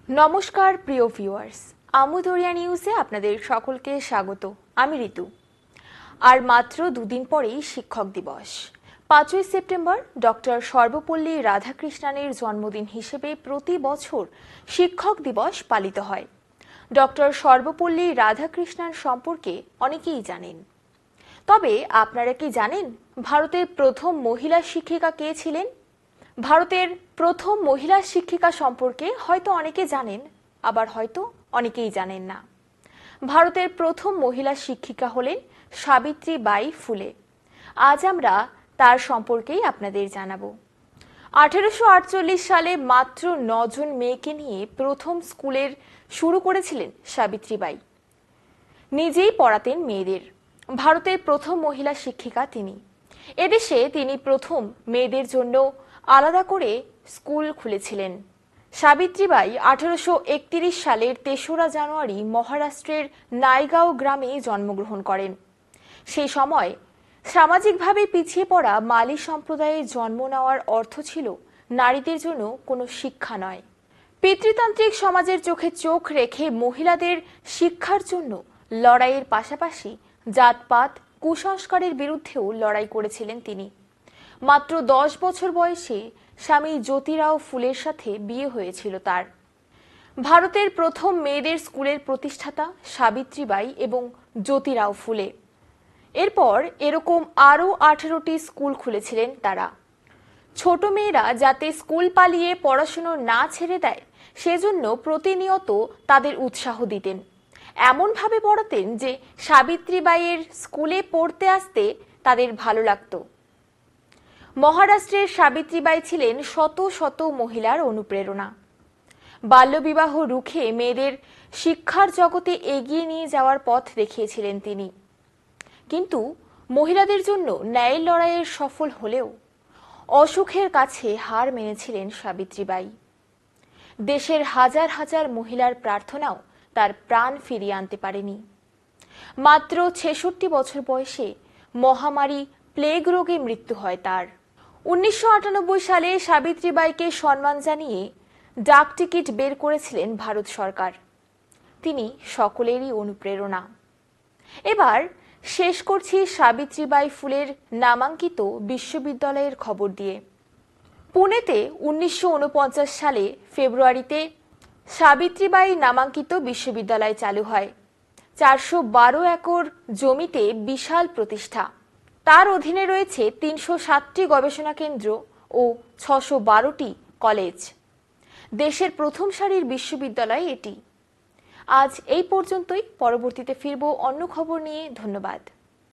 নমস্কার প্রিয় ভিউয়ার্স, আমুদরিয়া নিউজে আপনাদের সকলকে স্বাগত। আমি ঋতু। আর মাত্র দুদিন পরেই শিক্ষক দিবস। 5ই সেপ্টেম্বর ডক্টর সর্বপল্লী রাধাকৃষ্ণনের জন্মদিন হিসেবে প্রতি বছর শিক্ষক দিবস পালিত হয়। ডক্টর সর্বপল্লী রাধাকৃষ্ণন সম্পর্কে অনেকেই জানেন, তবে আপনারা কি জানেন ভারতের প্রথম মহিলা শিক্ষিকা কে ছিলেন? ভারতের প্রথম মহিলা শিক্ষিকা সম্পর্কে হয়তো অনেকে জানেন, আবার হয়তো অনেকেই জানেন না। ভারতের প্রথম মহিলা শিক্ষিকা হলেন সাবিত্রীবাই ফুলে। আজ আমরা তার সম্পর্কেই আপনাদের জানাবো। 1848 সালে মাত্র 9 জন মেয়েকে নিয়ে প্রথম স্কুলের শুরু করেছিলেন সাবিত্রীবাই। নিজেই পড়াতেন মেয়েদের। ভারতের প্রথম মহিলা শিক্ষিকা তিনি। এদেশে তিনি প্রথম মেয়েদের জন্য আলাদা করে স্কুল খুলেছিলেন। সাবিত্রীবাই 1831 সালের 3রা জানুয়ারি মহারাষ্ট্রের নাইগাঁও গ্রামে জন্মগ্রহণ করেন। সেই সময় সামাজিকভাবে পিছিয়ে পড়া মালি সম্প্রদায়ে জন্ম নেওয়ার অর্থ ছিল নারীদের জন্য কোনো শিক্ষা নয়। পিতৃতান্ত্রিক সমাজের চোখে চোখ রেখে মহিলাদের শিক্ষার জন্য লড়াইয়ের পাশাপাশি জাতপাত কুসংস্কারের বিরুদ্ধেও লড়াই করেছিলেন তিনি। মাত্র 10 বছর বয়সে স্বামী জ্যোতিরাও ফুলের সাথে বিয়ে হয়েছিল তার। ভারতের প্রথম মেয়েদের স্কুলের প্রতিষ্ঠাতা সাবিত্রীবাই এবং জ্যোতিরাও ফুলে। এরপর এরকম আরও 18টি স্কুল খুলেছিলেন তারা। ছোট মেয়েরা যাতে স্কুল পালিয়ে পড়াশুনো না ছেড়ে দেয় সেজন্য প্রতিনিয়ত তাদের উৎসাহ দিতেন। এমনভাবে পড়াতেন যে সাবিত্রীবাইয়ের স্কুলে পড়তে আসতে তাদের ভালো লাগতো। মহারাষ্ট্রের সাবিত্রীবাই ছিলেন শত শত মহিলার অনুপ্রেরণা। বাল্যবিবাহ রুখে মেয়েদের শিক্ষার জগতে এগিয়ে নিয়ে যাওয়ার পথ দেখিয়েছিলেন তিনি। কিন্তু মহিলাদের জন্য ন্যায়ের লড়াইয়ের সফল হলেও অসুখের কাছে হার মেনেছিলেন সাবিত্রীবাই। দেশের হাজার হাজার মহিলার প্রার্থনাও তার প্রাণ ফিরিয়ে আনতে পারেনি। মাত্র 66 বছর বয়সে মহামারী প্লেগ রোগে মৃত্যু হয় তার। 1998 সালে সাবিত্রীবাইকে সম্মান জানিয়ে ডাক টিকিট বের করেছিলেন ভারত সরকার। তিনি সকলেরই অনুপ্রেরণা। এবার শেষ করছি সাবিত্রীবাই ফুলের নামাঙ্কিত বিশ্ববিদ্যালয়ের খবর দিয়ে। পুনেতে 1949 সালে ফেব্রুয়ারিতে সাবিত্রীবাই নামাঙ্কিত বিশ্ববিদ্যালয় চালু হয়। 412 একর জমিতে বিশাল প্রতিষ্ঠা। তার অধীনে রয়েছে 307টি গবেষণা কেন্দ্র ও 612টি কলেজ। দেশের প্রথম সারির বিশ্ববিদ্যালয় এটি। আজ এই পর্যন্তই। পরবর্তীতে ফিরব অন্য খবর নিয়ে। ধন্যবাদ।